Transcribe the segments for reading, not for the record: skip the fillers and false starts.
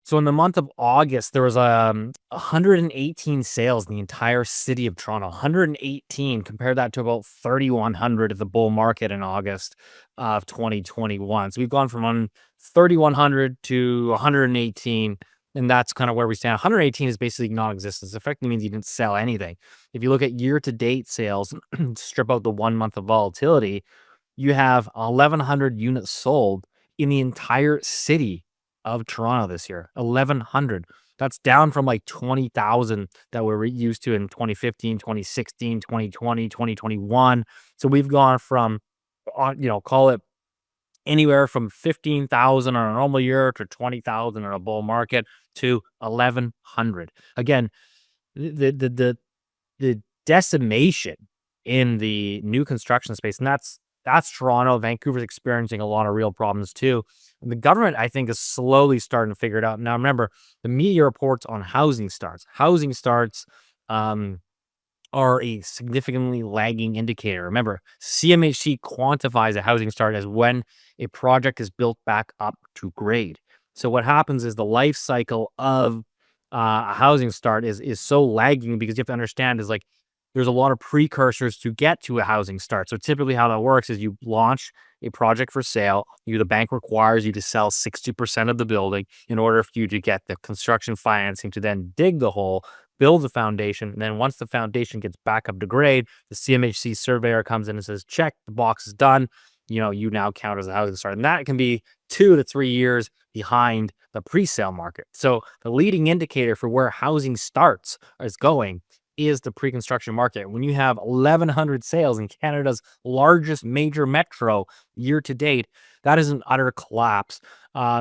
So in the month of August, there was 118 sales in the entire city of Toronto. 118. Compare that to about 3,100 of the bull market in August of 2021. So we've gone from 3,100 to 118, and that's kind of where we stand. 118 is basically non-existent. It effectively means you didn't sell anything. If you look at year-to-date sales, strip out the 1 month of volatility, you have 1,100 units sold in the entire city of Toronto this year. 1,100. That's down from like 20,000 that we were used to in 2015, 2016, 2020, 2021. So we've gone from, call it anywhere from 15,000 on a normal year to 20,000 in a bull market to 1,100. Again, the the decimation in the new construction space, and that's Toronto. Vancouver's experiencing a lot of real problems too. And the government, I think, is slowly starting to figure it out. Now, remember, the media reports on housing starts. Housing starts are a significantly lagging indicator. Remember, CMHC quantifies a housing start as when a project is built back up to grade. So what happens is the life cycle of a housing start is so lagging because you have to understand is like there's a lot of precursors to get to a housing start. So typically how that works is you launch a project for sale. The bank requires you to sell 60% of the building in order for you to get the construction financing to then dig the hole, build the foundation. And then once the foundation gets back up to grade, the CMHC surveyor comes in and says, check, the box is done. You now count as a housing start. And that can be 2 to 3 years behind the pre-sale market. So the leading indicator for where housing starts is going is the pre-construction market. When you have 1,100 sales in Canada's largest major metro year to date, that is an utter collapse,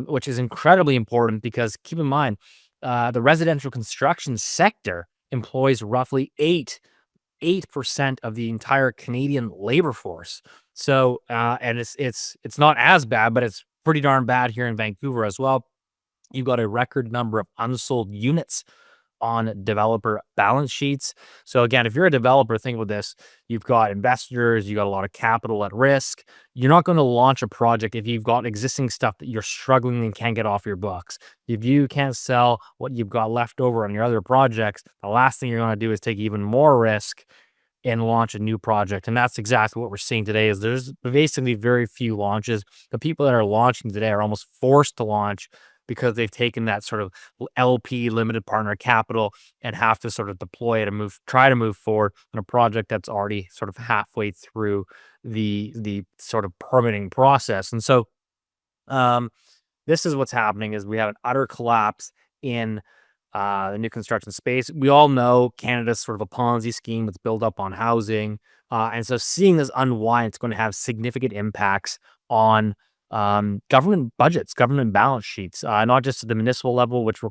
which is incredibly important because keep in mind, the residential construction sector employs roughly 8% of the entire Canadian labor force. So, and it's not as bad, but it's pretty darn bad here in Vancouver as well. You've got a record number of unsold units on developer balance sheets. So again, if you're a developer, think about this. You've got investors, you got a lot of capital at risk. You're not going to launch a project if you've got existing stuff that you're struggling and can't get off your books. If you can't sell what you've got left over on your other projects, the last thing you're going to do is take even more risk and launch a new project. And that's exactly what we're seeing today is there's basically very few launches. The people that are launching today are almost forced to launch because they've taken that sort of LP limited partner capital and have to sort of deploy it and try to move forward on a project that's already sort of halfway through the sort of permitting process. And so this is what's happening is we have an utter collapse in the new construction space. We all know Canada's sort of a Ponzi scheme that's built up on housing. And so seeing this unwind, it's going to have significant impacts on government budgets, government balance sheets, not just at the municipal level, which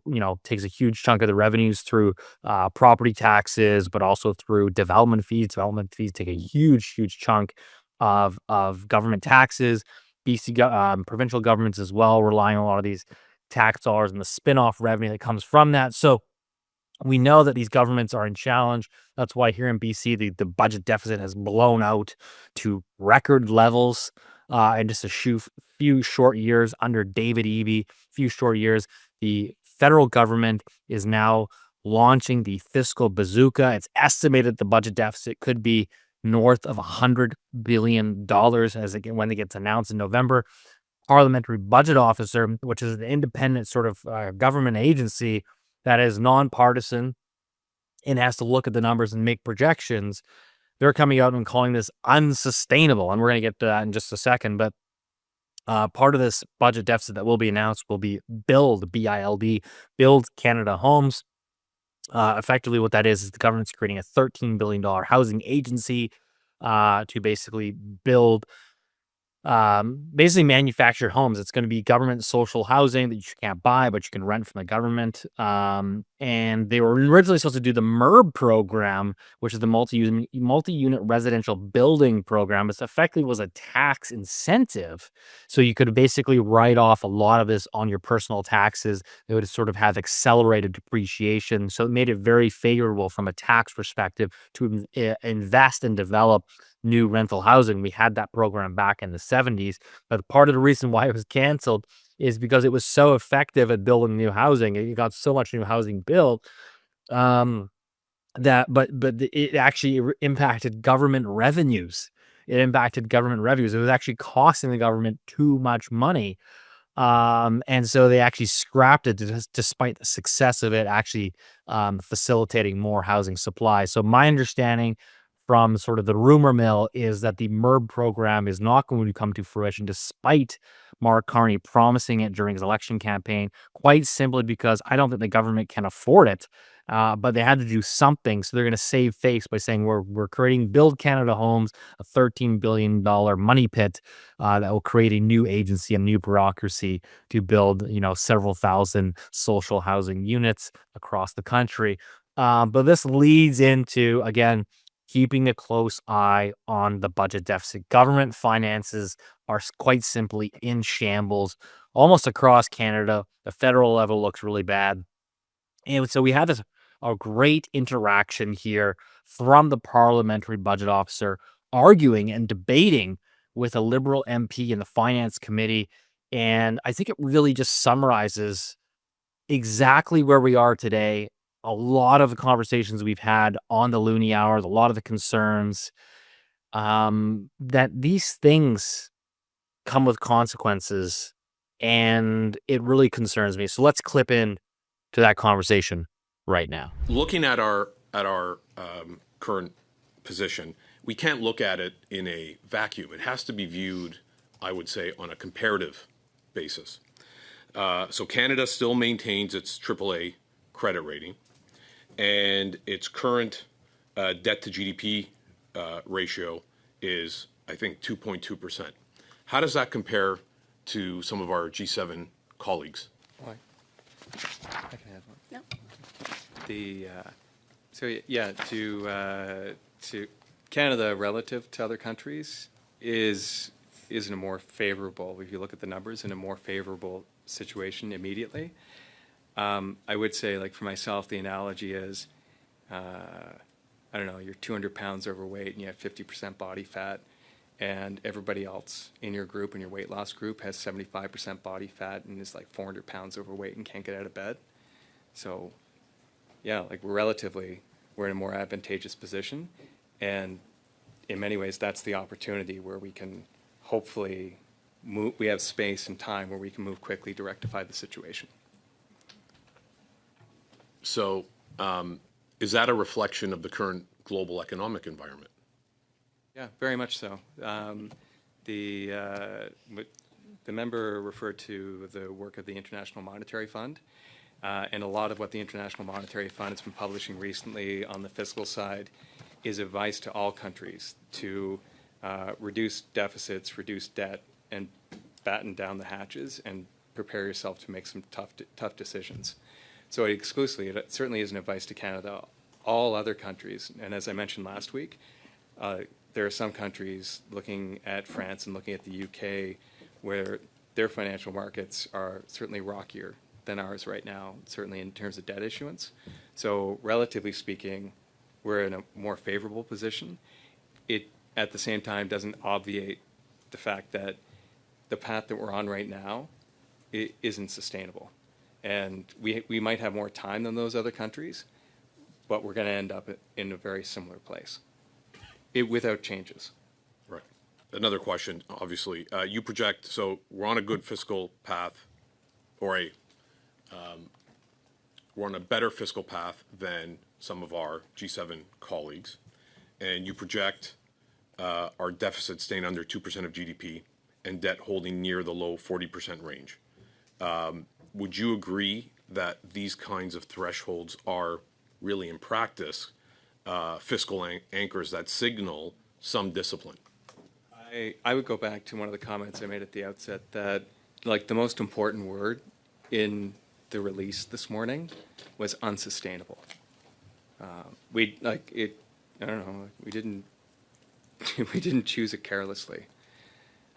takes a huge chunk of the revenues through property taxes, but also through development fees. Development fees take a huge chunk of government taxes. Provincial governments as well, relying on a lot of these tax dollars and the spin-off revenue that comes from that. So we know that these governments are in challenge. That's why here in BC, the budget deficit has blown out to record levels in just a few short years under David Eby. Few short years, the federal government is now launching the Fiscal Bazooka. It's estimated the budget deficit could be north of $100 billion when it gets announced in November. Parliamentary Budget Officer, which is an independent sort of government agency that is nonpartisan and has to look at the numbers and make projections. They're coming out and calling this unsustainable. And we're going to get to that in just a second. But part of this budget deficit that will be announced will be BILD, B-I-L-D, Build Canada Homes. Effectively, what that is the government's creating a $13 billion housing agency to basically build basically manufactured homes. It's going to be government social housing that you can't buy, but you can rent from the government. And they were originally supposed to do the MERB program, which is the multi-unit residential building program. It effectively was a tax incentive. So you could basically write off a lot of this on your personal taxes. It would sort of have accelerated depreciation. So it made it very favorable from a tax perspective to invest and develop new rental housing. We had that program back in the 70s, but part of the reason why it was canceled is because it was so effective at building new housing. It got so much new housing built, um, it actually impacted government revenues. It impacted government revenues. It was actually costing the government too much money. And so they actually scrapped it despite the success of it actually facilitating more housing supply. So my understanding from sort of the rumor mill is that the MERB program is not going to come to fruition despite Mark Carney promising it during his election campaign, quite simply because I don't think the government can afford it. But they had to do something. So they're going to save face by saying we're creating Build Canada Homes, a $13 billion money pit that will create a new agency, a new bureaucracy to build, several thousand social housing units across the country. But this leads into, again, keeping a close eye on the budget deficit. Government finances are quite simply in shambles almost across Canada. The federal level looks really bad. And so we had a great interaction here from the parliamentary budget officer arguing and debating with a Liberal MP in the finance committee. And I think it really just summarizes exactly where we are today. A lot of the conversations we've had on the Loonie Hour, a lot of the concerns, that these things come with consequences. And it really concerns me. So let's clip in to that conversation right now. Looking at our current position, we can't look at it in a vacuum. It has to be viewed, I would say, on a comparative basis. So Canada still maintains its AAA credit rating, and its current debt to GDP ratio is, I think, 2.2%. How does that compare to some of our G7 colleagues? I can add one. No. To Canada relative to other countries is in a more favorable, if you look at the numbers, in a more favorable situation immediately. I would say, like for myself, the analogy is, I don't know, you're 200 pounds overweight and you have 50% body fat, and everybody else in your group, in your weight loss group, has 75% body fat and is like 400 pounds overweight and can't get out of bed. So, yeah, like we're in a more advantageous position, and in many ways, that's the opportunity where we can hopefully move. We have space and time where we can move quickly to rectify the situation. So, is that a reflection of the current global economic environment? Yeah, very much so. The member referred to the work of the International Monetary Fund, and a lot of what the International Monetary Fund has been publishing recently on the fiscal side is advice to all countries to reduce deficits, reduce debt, and batten down the hatches and prepare yourself to make some tough decisions. So it certainly isn't advice to Canada. All other countries, and as I mentioned last week, there are some countries, looking at France and looking at the UK, where their financial markets are certainly rockier than ours right now, certainly in terms of debt issuance. So relatively speaking, we're in a more favorable position. It, at the same time, doesn't obviate the fact that the path that we're on right now isn't sustainable. And we might have more time than those other countries, but we're going to end up in a very similar place without changes. Right. Another question, obviously. You project, so we're on a good fiscal path, or we're on a better fiscal path than some of our G7 colleagues, and you project our deficit staying under 2% of GDP and debt holding near the low 40% range. Would you agree that these kinds of thresholds are really, in practice, fiscal anchors that signal some discipline? I would go back to one of the comments I made at the outset that, like, the most important word in the release this morning was unsustainable. I don't know. We didn't choose it carelessly.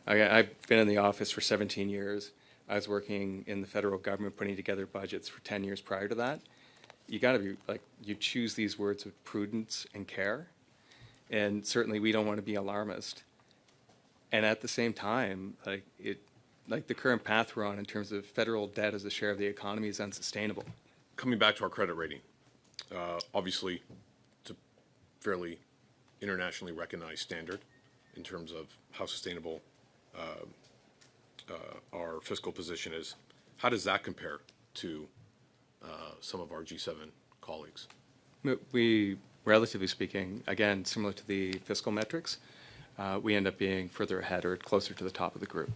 I've been in the office for 17 years. I was working in the federal government, putting together budgets for 10 years prior to that. You got to be you choose these words with prudence and care, and certainly we don't want to be alarmist. And at the same time, like the current path we're on in terms of federal debt as a share of the economy is unsustainable. Coming back to our credit rating, obviously, it's a fairly internationally recognized standard in terms of how sustainable our fiscal position is. How does that compare to some of our G7 colleagues? We, relatively speaking, again, similar to the fiscal metrics, we end up being further ahead or closer to the top of the group.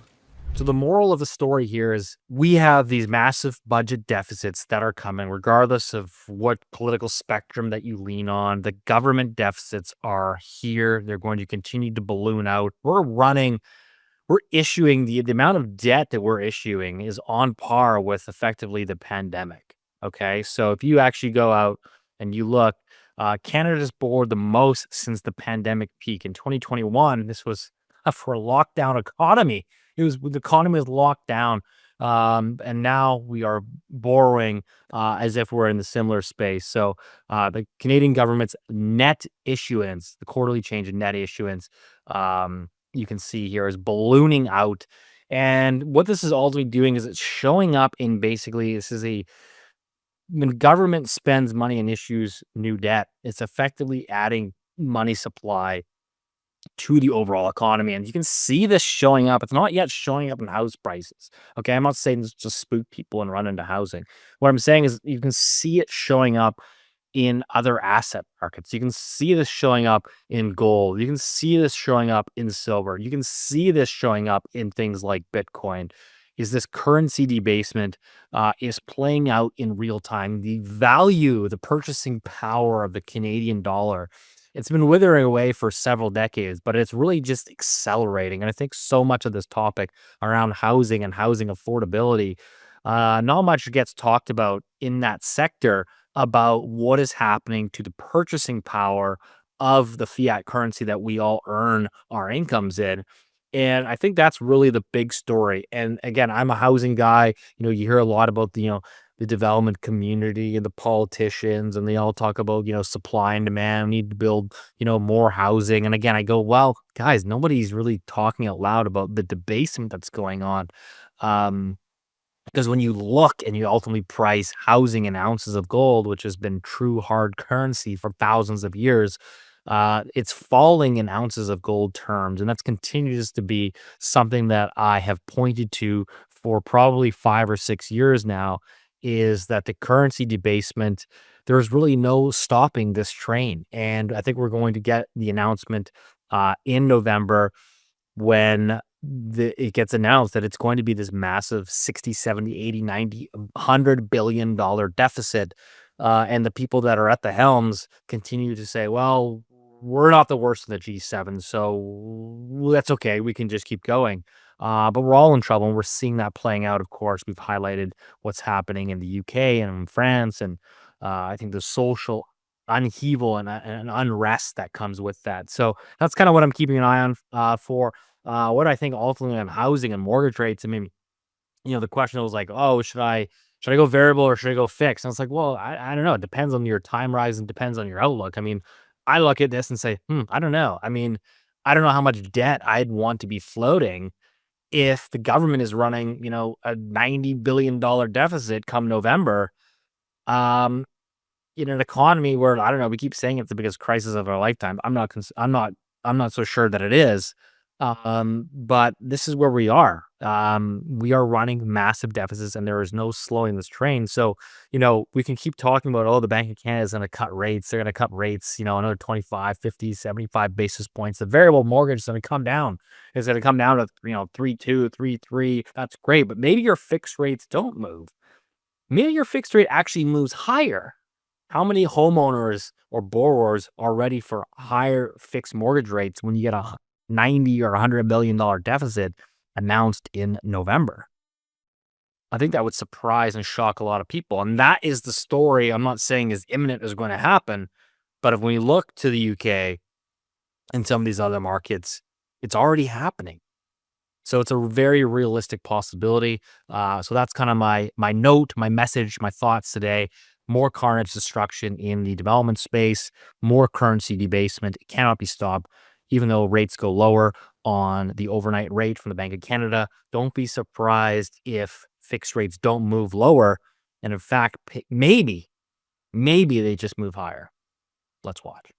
So the moral of the story here is we have these massive budget deficits that are coming, regardless of what political spectrum that you lean on. The government deficits are here. They're going to continue to balloon out. We're issuing the amount of debt that we're issuing is on par with effectively the pandemic. Okay. So if you actually go out and you look, Canada's borrowed the most since the pandemic peak in 2021. This was for a lockdown economy. The economy was locked down. And now we are borrowing as if we're in the similar space. So the Canadian government's net issuance, the quarterly change in net issuance, you can see here is ballooning out. And what this is ultimately doing is it's showing up in basically, when government spends money and issues new debt, it's effectively adding money supply to the overall economy. And you can see this showing up. It's not yet showing up in house prices. Okay. I'm not saying this just spook people and run into housing. What I'm saying is you can see it showing up in other asset markets. You can see this showing up in gold. You can see this showing up in silver. You can see this showing up in things like Bitcoin. Is this currency debasement is playing out in real time. The value, the purchasing power of the Canadian dollar, it's been withering away for several decades, but it's really just accelerating. And I think so much of this topic around housing and housing affordability, not much gets talked about in that sector about what is happening to the purchasing power of the fiat currency that we all earn our incomes in. And I think that's really the big story. And again, I'm a housing guy. You hear a lot about the development community and the politicians, and they all talk about, supply and demand. We need to build, more housing. And again, I go, well, guys, nobody's really talking out loud about the debasement that's going on. Because when you look and you ultimately price housing in ounces of gold, which has been true hard currency for thousands of years, it's falling in ounces of gold terms. And that's continues to be something that I have pointed to for probably 5 or 6 years now, is that the currency debasement, there's really no stopping this train. And I think we're going to get the announcement in November when it gets announced that it's going to be this massive 60, 70, 80, 90, $100 billion deficit. And the people that are at the helms continue to say, well, we're not the worst in the G7, so that's okay. We can just keep going. But we're all in trouble, and we're seeing that playing out, of course. We've highlighted what's happening in the UK and in France, and I think the social upheaval and unrest that comes with that. So that's kind of what I'm keeping an eye on for. What I think ultimately on housing and mortgage rates. I mean, the question was like, oh, should I go variable or should I go fixed? And I was like, well, I don't know. It depends on your time horizon, depends on your outlook. I mean, I look at this and say, I don't know. I mean, I don't know how much debt I'd want to be floating if the government is running, a $90 billion deficit come November. In an economy where, I don't know, we keep saying it's the biggest crisis of our lifetime. I'm not so sure that it is. But this is where we are. We are running massive deficits, and there is no slowing this train. So, we can keep talking about, oh, the Bank of Canada is going to cut rates. They're going to cut rates, another 25, 50, 75 basis points. The variable mortgage is going to come down. It's going to come down to, 3.2, 3.3. That's great. But maybe your fixed rates don't move. Maybe your fixed rate actually moves higher. How many homeowners or borrowers are ready for higher fixed mortgage rates when you get a 90 or $100 million deficit announced in November? I think that would surprise and shock a lot of people. And that is the story I'm not saying is imminent is going to happen. But if we look to the UK and some of these other markets, it's already happening. So it's a very realistic possibility. So that's kind of my note, my message, my thoughts today. More carnage destruction in the development space, more currency debasement. It cannot be stopped. Even though rates go lower, on the overnight rate from the Bank of Canada. Don't be surprised if fixed rates don't move lower. And in fact, maybe they just move higher. Let's watch.